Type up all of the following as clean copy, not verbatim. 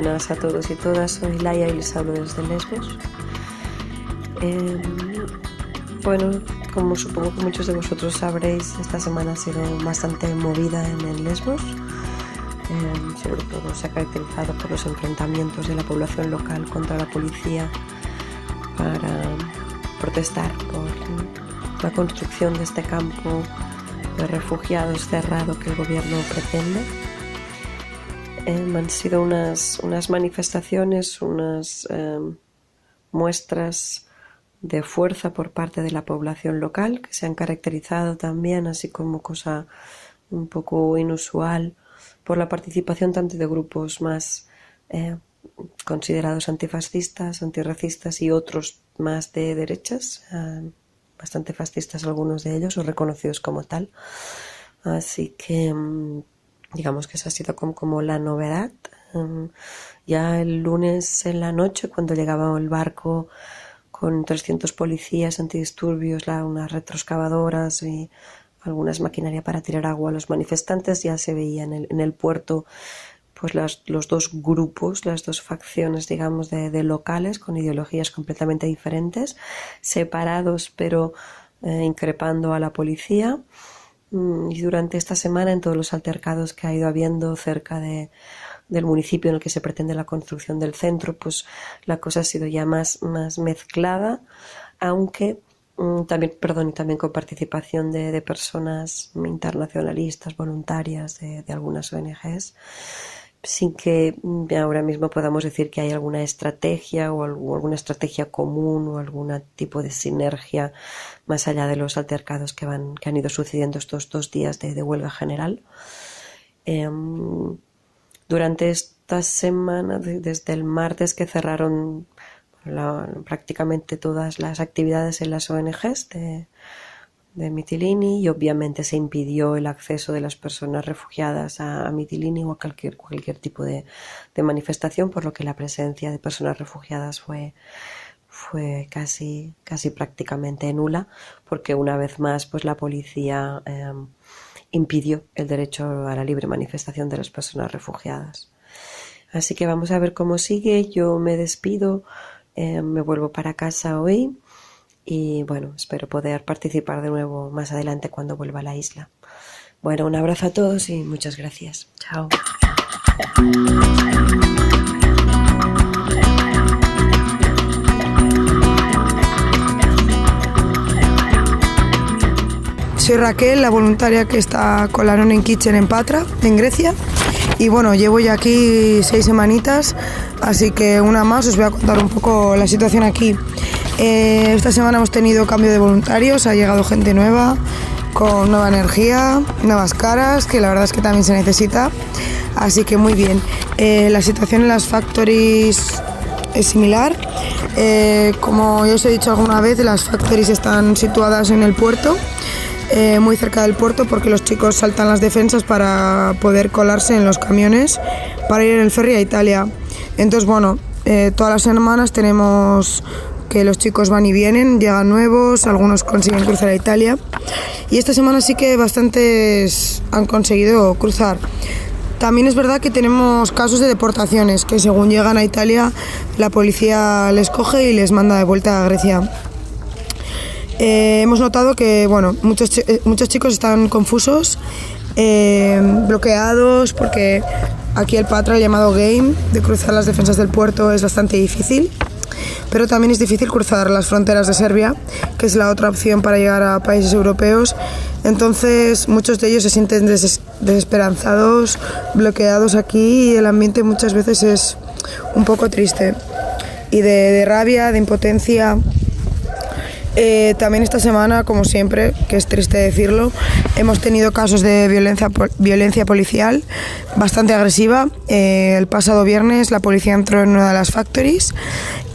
buenas a todos y todas, soy Laia y les hablo desde Lesbos. Bueno, como supongo que muchos de vosotros sabréis, esta semana ha sido bastante movida en Lesbos. Sobre todo se ha caracterizado por los enfrentamientos de la población local contra la policía para protestar por la construcción de este campo de refugiados cerrado que el gobierno pretende. Han sido unas manifestaciones, unas muestras de fuerza por parte de la población local que se han caracterizado también, así como cosa un poco inusual, por la participación tanto de grupos más considerados antifascistas, antirracistas y otros más de derechas, bastante fascistas algunos de ellos o reconocidos como tal. Así que digamos que esa ha sido como la novedad. Ya el lunes en la noche, cuando llegaba el barco con 300 policías antidisturbios, unas retroexcavadoras y algunas maquinaria para tirar agua a los manifestantes, ya se veía en el puerto pues los dos grupos, las dos facciones, digamos, de locales con ideologías completamente diferentes, separados pero increpando a la policía. Y durante esta semana, en todos los altercados que ha ido habiendo cerca del municipio en el que se pretende la construcción del centro, pues la cosa ha sido ya más mezclada, aunque también con participación de personas internacionalistas, voluntarias de algunas ONGs, sin que ahora mismo podamos decir que hay alguna estrategia o alguna estrategia común o algún tipo de sinergia más allá de los altercados que han ido sucediendo estos 2 días de huelga general. Durante esta semana, desde el martes que cerraron prácticamente todas las actividades en las ONGs de Mytilene, y obviamente se impidió el acceso de las personas refugiadas a Mytilene o a cualquier tipo de manifestación, por lo que la presencia de personas refugiadas fue casi prácticamente nula, porque una vez más pues la policía impidió el derecho a la libre manifestación de las personas refugiadas. Así que vamos a ver cómo sigue. Yo me despido, me vuelvo para casa hoy y bueno, espero poder participar de nuevo más adelante cuando vuelva a la isla. Bueno, un abrazo a todos y muchas gracias. Chao. Soy Raquel, la voluntaria que está con la Non Kitchen en Patra, en Grecia. Y bueno, llevo ya aquí 6 semanitas, así que una más os voy a contar un poco la situación aquí. Esta semana hemos tenido cambio de voluntarios, ha llegado gente nueva, con nueva energía, nuevas caras, que la verdad es que también se necesita. Así que muy bien. La situación en las factories es similar. Como ya os he dicho alguna vez, las factories están situadas en el puerto. Muy cerca del puerto, porque los chicos saltan las defensas para poder colarse en los camiones para ir en el ferry a Italia. Entonces bueno, todas las semanas tenemos que los chicos van y vienen, llegan nuevos, algunos consiguen cruzar a Italia, y esta semana sí que bastantes han conseguido cruzar. También es verdad que tenemos casos de deportaciones, que según llegan a Italia la policía les coge y les manda de vuelta a Grecia. Hemos notado que bueno, muchos chicos están confusos, bloqueados, porque aquí el Patra, el llamado game de cruzar las defensas del puerto, es bastante difícil, pero también es difícil cruzar las fronteras de Serbia, que es la otra opción para llegar a países europeos. Entonces muchos de ellos se sienten desesperanzados, bloqueados aquí, y el ambiente muchas veces es un poco triste y de rabia, de impotencia. También esta semana, como siempre, que es triste decirlo, hemos tenido casos de violencia policial bastante agresiva. El pasado viernes la policía entró en una de las factories,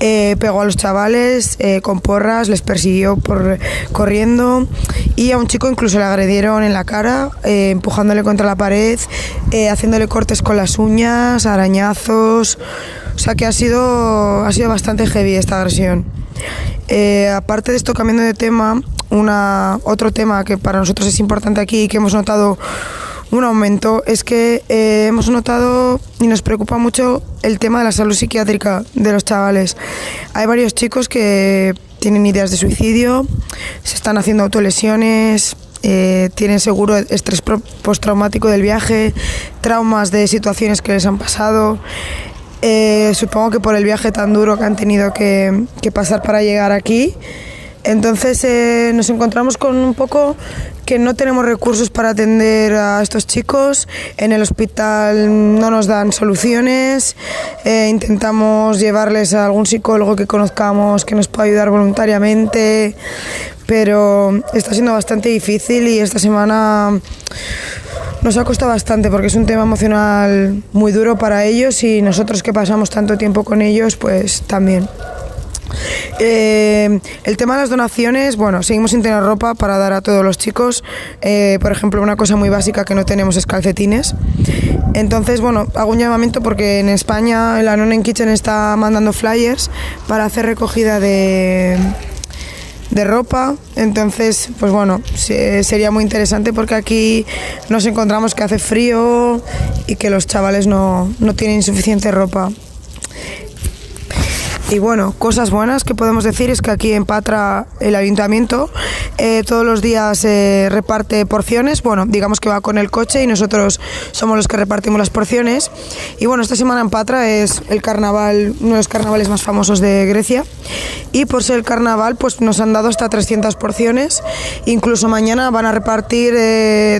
pegó a los chavales con porras, les persiguió corriendo, y a un chico incluso le agredieron en la cara, empujándole contra la pared, haciéndole cortes con las uñas, arañazos. O sea que ha sido bastante heavy esta agresión. Aparte de esto, cambiando de tema, otro tema que para nosotros es importante aquí y que hemos notado un aumento. Es que hemos notado y nos preocupa mucho el tema de la salud psiquiátrica de los chavales. Hay varios chicos que tienen ideas de suicidio, se están haciendo autolesiones, tienen seguro estrés postraumático del viaje, traumas de situaciones que les han pasado. Supongo que por el viaje tan duro que han tenido que pasar para llegar aquí. Entonces nos encontramos con un poco que no tenemos recursos para atender a estos chicos. En el hospital no nos dan soluciones. Intentamos llevarles a algún psicólogo que conozcamos que nos pueda ayudar voluntariamente, pero está siendo bastante difícil y esta semana nos ha costado bastante porque es un tema emocional muy duro para ellos y nosotros que pasamos tanto tiempo con ellos, pues también. El tema de las donaciones, bueno, seguimos sin tener ropa para dar a todos los chicos. Por ejemplo, una cosa muy básica que no tenemos es calcetines. Entonces, bueno, hago un llamamiento porque en España el Anonen Kitchen está mandando flyers para hacer recogida de ropa. Entonces, pues bueno, sería muy interesante porque aquí nos encontramos que hace frío y que los chavales no tienen suficiente ropa. Y bueno, cosas buenas que podemos decir es que aquí en Patra el ayuntamiento todos los días reparte porciones. Bueno, digamos que va con el coche y nosotros somos los que repartimos las porciones. Y bueno, esta semana en Patra es el carnaval, uno de los carnavales más famosos de Grecia. Y por ser el carnaval, pues nos han dado hasta 300 porciones. Incluso mañana van a repartir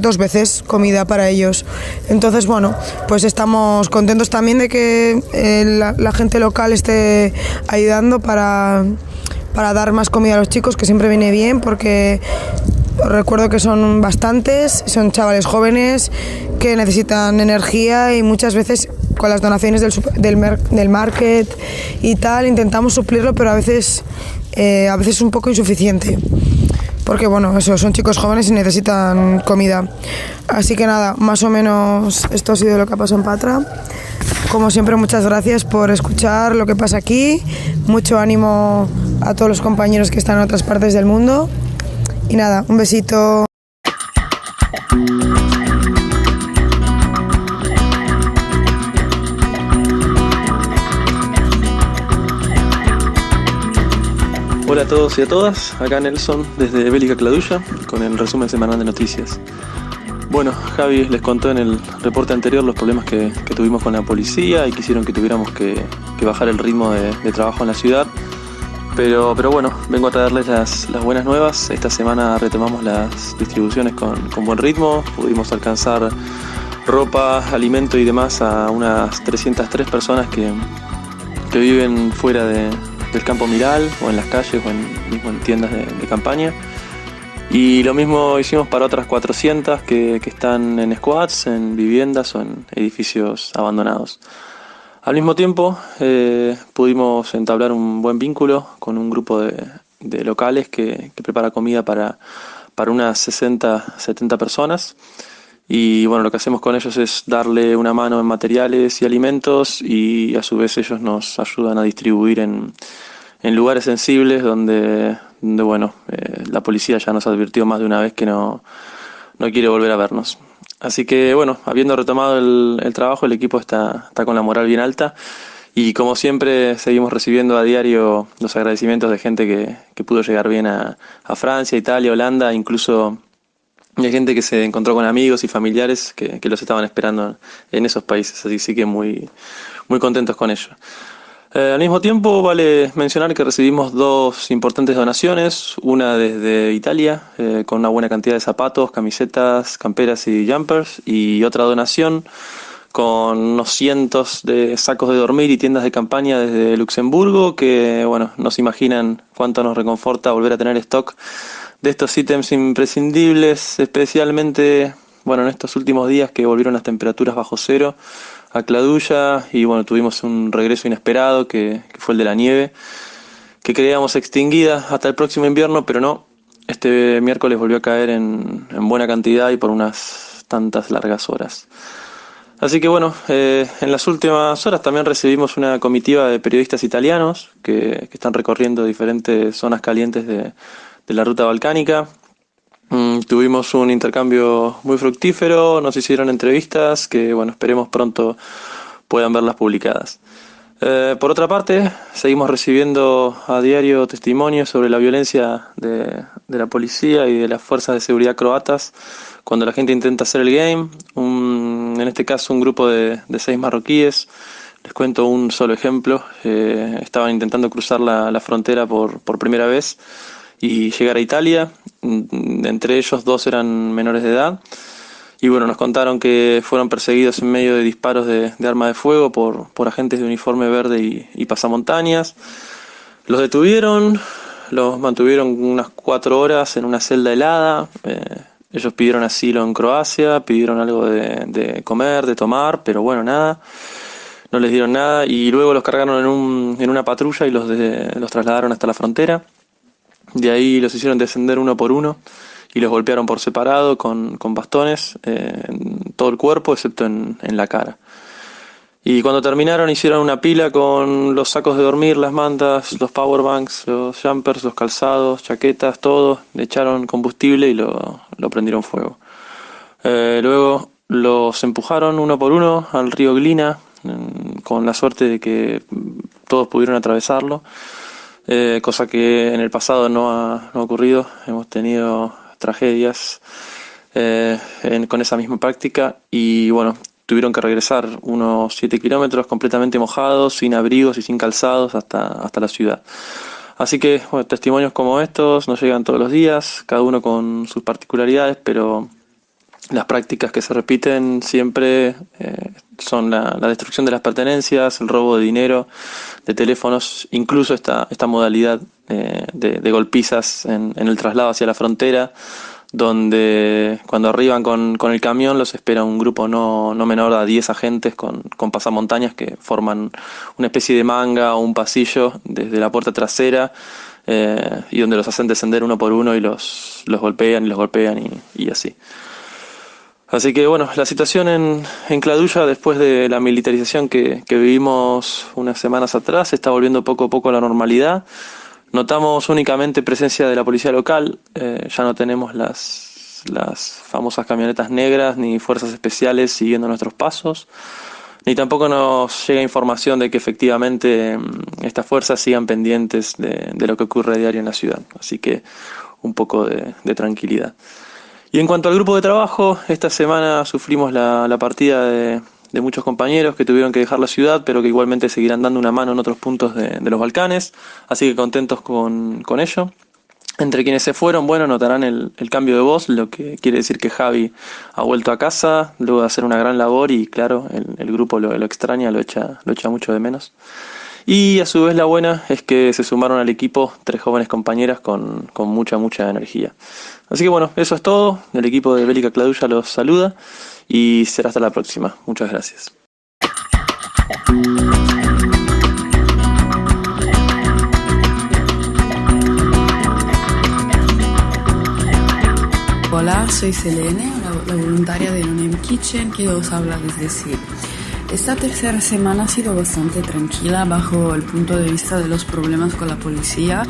2 veces comida para ellos. Entonces, bueno, pues estamos contentos también de que la gente local esté ayudando para dar más comida a los chicos, que siempre viene bien porque recuerdo que son bastantes, son chavales jóvenes que necesitan energía y muchas veces con las donaciones del market y tal intentamos suplirlo, pero a veces es un poco insuficiente porque bueno, eso, son chicos jóvenes y necesitan comida. Así que nada, más o menos esto ha sido lo que ha pasado en Patra. Como siempre, muchas gracias por escuchar lo que pasa aquí. Mucho ánimo a todos los compañeros que están en otras partes del mundo. Y nada, un besito. Hola a todos y a todas, acá Nelson desde Bélica Claduya con el resumen semanal de noticias. Bueno, Javi les contó en el reporte anterior los problemas que tuvimos con la policía y quisieron que tuviéramos que bajar el ritmo de trabajo en la ciudad. Pero bueno, vengo a traerles las buenas nuevas. Esta semana retomamos las distribuciones con buen ritmo. Pudimos alcanzar ropa, alimento y demás a unas 303 personas que viven fuera del campo Miral o en las calles o mismo en tiendas de campaña. Y lo mismo hicimos para otras 400 que están en squats, en viviendas o en edificios abandonados. Al mismo tiempo pudimos entablar un buen vínculo con un grupo de locales que prepara comida para unas 60, 70 personas. Y bueno, lo que hacemos con ellos es darle una mano en materiales y alimentos y a su vez ellos nos ayudan a distribuir en lugares sensibles donde bueno, la policía ya nos advirtió más de una vez que no quiere volver a vernos. Así que bueno, habiendo retomado el trabajo, el equipo está con la moral bien alta y como siempre seguimos recibiendo a diario los agradecimientos de gente que pudo llegar bien a Francia, Italia, Holanda, incluso hay gente que se encontró con amigos y familiares que los estaban esperando en esos países, así que muy, muy contentos con ello. Al mismo tiempo vale mencionar que recibimos 2 importantes donaciones, una desde Italia con una buena cantidad de zapatos, camisetas, camperas y jumpers, y otra donación con unos cientos de sacos de dormir y tiendas de campaña desde Luxemburgo, que bueno, no se imaginan cuánto nos reconforta volver a tener stock de estos ítems imprescindibles, especialmente bueno, en estos últimos días que volvieron las temperaturas bajo cero a Claduya y bueno, tuvimos un regreso inesperado que fue el de la nieve, que creíamos extinguida hasta el próximo invierno, pero no, este miércoles volvió a caer en buena cantidad y por unas tantas largas horas. Así que bueno, en las últimas horas también recibimos una comitiva de periodistas italianos que están recorriendo diferentes zonas calientes de la ruta balcánica. Tuvimos un intercambio muy fructífero, nos hicieron entrevistas que, bueno, esperemos pronto puedan verlas publicadas. Por otra parte, seguimos recibiendo a diario testimonios sobre la violencia de la policía y de las fuerzas de seguridad croatas cuando la gente intenta hacer el game. En este caso, un grupo de 6 marroquíes. Les cuento un solo ejemplo. Estaban intentando cruzar la frontera por primera vez y llegar a Italia. Entre ellos 2 eran menores de edad. Y bueno, nos contaron que fueron perseguidos en medio de disparos de arma de fuego por agentes de uniforme verde y pasamontañas. Los detuvieron, los mantuvieron unas 4 horas en una celda helada. Ellos pidieron asilo en Croacia, pidieron algo de comer, de tomar, pero bueno, nada. No les dieron nada y luego los cargaron en una patrulla y los trasladaron hasta la frontera. De ahí los hicieron descender uno por uno y los golpearon por separado con bastones en todo el cuerpo excepto en la cara. Y cuando terminaron hicieron una pila con los sacos de dormir, las mantas, los powerbanks, los jumpers, los calzados, chaquetas, todo. Le echaron combustible y lo prendieron fuego. Luego los empujaron uno por uno al río Glina, con la suerte de que todos pudieron atravesarlo, cosa que en el pasado no ha ocurrido. Hemos tenido tragedias con esa misma práctica y bueno, tuvieron que regresar unos 7 kilómetros completamente mojados, sin abrigos y sin calzados hasta la ciudad. Así que bueno, testimonios como estos nos llegan todos los días, cada uno con sus particularidades, pero las prácticas que se repiten siempre son la destrucción de las pertenencias, el robo de dinero, de teléfonos, incluso esta modalidad de golpizas en el traslado hacia la frontera, donde cuando arriban con el camión los espera un grupo no menor a 10 agentes con pasamontañas que forman una especie de manga o un pasillo desde la puerta trasera, y donde los hacen descender uno por uno y los golpean y así. Así que bueno, la situación en Kladuša después de la militarización que vivimos unas semanas atrás se está volviendo poco a poco a la normalidad. Notamos únicamente presencia de la policía local, ya no tenemos las famosas camionetas negras ni fuerzas especiales siguiendo nuestros pasos, ni tampoco nos llega información de que efectivamente estas fuerzas sigan pendientes de lo que ocurre a diario en la ciudad. Así que un poco de tranquilidad. Y en cuanto al grupo de trabajo, esta semana sufrimos la partida de muchos compañeros que tuvieron que dejar la ciudad, pero que igualmente seguirán dando una mano en otros puntos de los Balcanes, así que contentos con ello. Entre quienes se fueron, bueno, notarán el cambio de voz, lo que quiere decir que Javi ha vuelto a casa, luego de hacer una gran labor y claro, el grupo lo extraña, lo echa mucho de menos. Y a su vez la buena es que se sumaron al equipo 3 jóvenes compañeras con mucha energía. Así que bueno, eso es todo. El equipo de Velika Kladuša los saluda y será hasta la próxima. Muchas gracias. Hola, soy Selene, la voluntaria de No Name Kitchen que os habla desde Sil. Esta tercera semana ha sido bastante tranquila bajo el punto de vista de los problemas con la policía.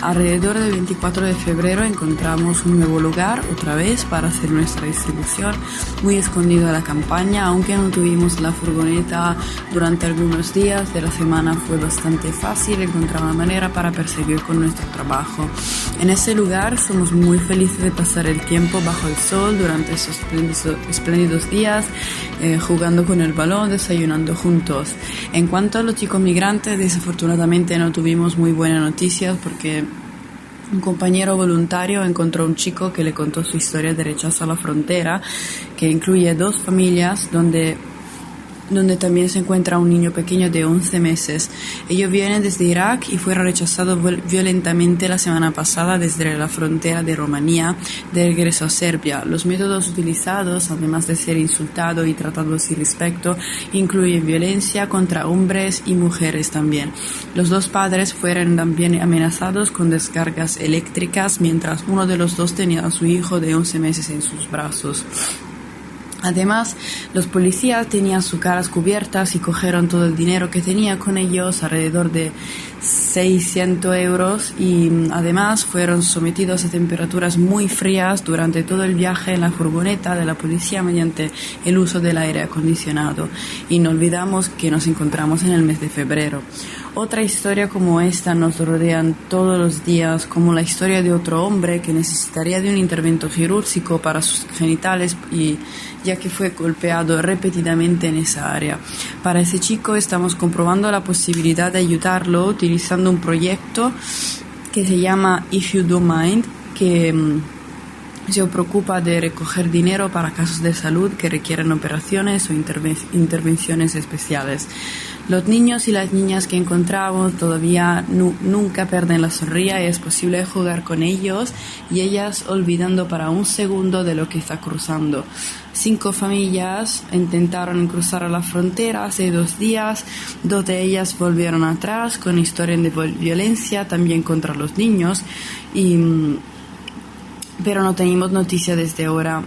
Alrededor del 24 de febrero encontramos un nuevo lugar otra vez para hacer nuestra distribución, muy escondido de la campaña, aunque no tuvimos la furgoneta durante algunos días de la semana. Fue bastante fácil encontrar una manera para perseguir con nuestro trabajo. En ese lugar somos muy felices de pasar el tiempo bajo el sol durante esos espléndidos días, jugando con el balón, desayunando juntos. En cuanto a los chicos migrantes, desafortunadamente no tuvimos muy buenas noticias porque un compañero voluntario encontró un chico que le contó su historia de rechazo a la frontera, que incluye 2 familias donde también se encuentra un niño pequeño de 11 meses. Ellos vienen desde Irak y fueron rechazados violentamente la semana pasada desde la frontera de Rumanía de regreso a Serbia. Los métodos utilizados, además de ser insultados y tratados sin respeto, incluyen violencia contra hombres y mujeres también. Los 2 padres fueron también amenazados con descargas eléctricas mientras uno de los 2 tenía a su hijo de 11 meses en sus brazos. Además, los policías tenían sus caras cubiertas y cogieron todo el dinero que tenía con ellos, alrededor de 600 euros, y además fueron sometidos a temperaturas muy frías durante todo el viaje en la furgoneta de la policía mediante el uso del aire acondicionado. Y no olvidamos que nos encontramos en el mes de febrero. Otra historia como esta nos rodean todos los días, como la historia de otro hombre que necesitaría de un intervento quirúrgico para sus genitales, y ya que fue golpeado repetidamente en esa área. Para ese chico estamos comprobando la posibilidad de ayudarlo utilizando un proyecto que se llama If You Don't Mind, que se preocupa de recoger dinero para casos de salud que requieren operaciones o intervenciones especiales. Los niños y las niñas que encontramos todavía nunca pierden la sonrisa, y es posible jugar con ellos y ellas olvidando para un segundo de lo que está cruzando. 5 familias intentaron cruzar la frontera hace 2 días, 2 de ellas volvieron atrás con historias de violencia también contra los niños, pero no tenemos noticia desde ahora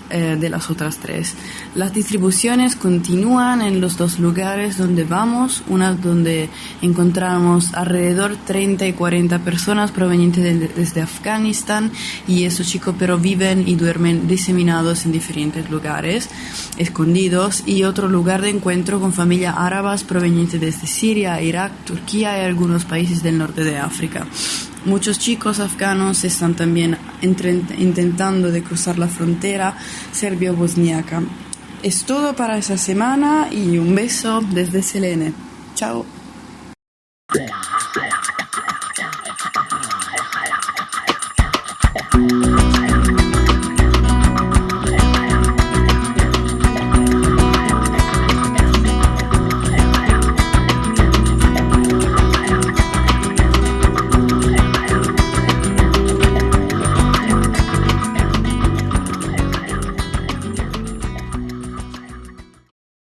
de las otras 3. Las distribuciones continúan en los 2 lugares donde vamos, una donde encontramos alrededor 30 y 40 personas provenientes desde Afganistán, y esos chicos pero viven y duermen diseminados en diferentes lugares, escondidos, y otro lugar de encuentro con familias árabes provenientes desde Siria, Irak, Turquía y algunos países del norte de África. Muchos chicos afganos están también intentando de cruzar la frontera serbio-bosniaca. Es todo para esa semana y un beso desde Selene. Chao.